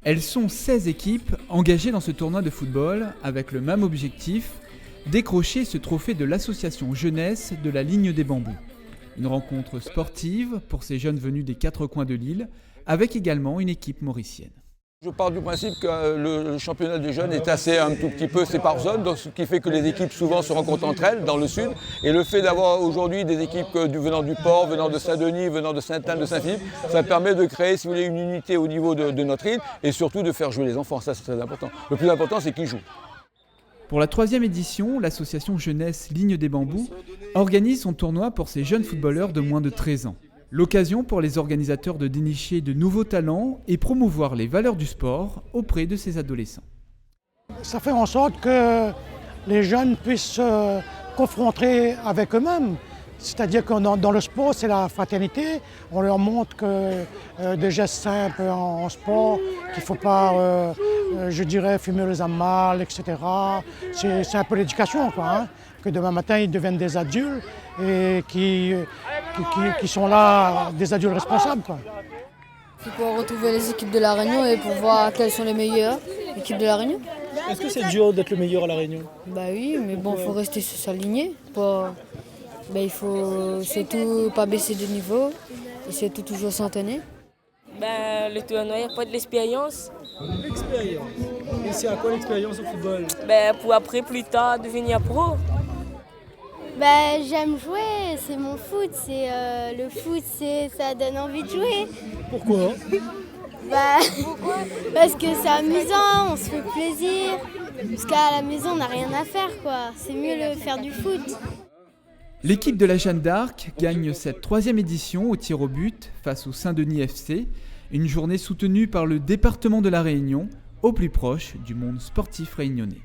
Elles sont 16 équipes engagées dans ce tournoi de football avec le même objectif, décrocher ce trophée de l'association jeunesse de la Ligne des Bambous. Une rencontre sportive pour ces jeunes venus des 4 coins de l'île, avec également une équipe mauricienne. Je pars du principe que le championnat des jeunes est assez un tout petit peu c'est par zone, donc ce qui fait que les équipes souvent se rencontrent entre elles dans le sud. Et le fait d'avoir aujourd'hui des équipes venant du Port, venant de Saint-Denis, venant de Sainte-Anne, de Saint-Philippe, ça permet de créer, si vous voulez, une unité au niveau de notre île et surtout de faire jouer les enfants. Ça, c'est très important. Le plus important, c'est qu'ils jouent. Pour la 3e édition, l'association jeunesse Ligne des Bambous organise son tournoi pour ces jeunes footballeurs de moins de 13 ans. L'occasion pour les organisateurs de dénicher de nouveaux talents et promouvoir les valeurs du sport auprès de ces adolescents. Ça fait en sorte que les jeunes puissent se confronter avec eux-mêmes. C'est-à-dire que dans le sport, c'est la fraternité. On leur montre que des gestes simples en sport, qu'il ne faut pas, je dirais, fumer les amas, etc. C'est un peu l'éducation, quoi. Hein, que demain matin, ils deviennent des adultes et qui sont là, des adultes responsables, quoi. C'est pour retrouver les équipes de La Réunion et pour voir quelles sont les meilleures équipes de La Réunion. Est-ce que c'est dur d'être le meilleur à La Réunion? Bah oui, mais bon, il faut rester sur sa lignée. Il faut surtout pas baisser de niveau et surtout toujours s'entraîner. Le tournoi, il n'y a pas de l'expérience. L'expérience. Et c'est à quoi l'expérience au football? Pour après, plus tard, devenir pro. J'aime jouer, c'est mon foot. Le foot, ça donne envie de jouer. Pourquoi? Parce que c'est amusant, on se fait plaisir. Parce qu'à la maison, on n'a rien à faire, quoi. C'est mieux de faire du foot. L'équipe de la Jeanne d'Arc gagne cette 3e édition au tir au but face au Saint-Denis FC, une journée soutenue par le département de la Réunion, au plus proche du monde sportif réunionnais.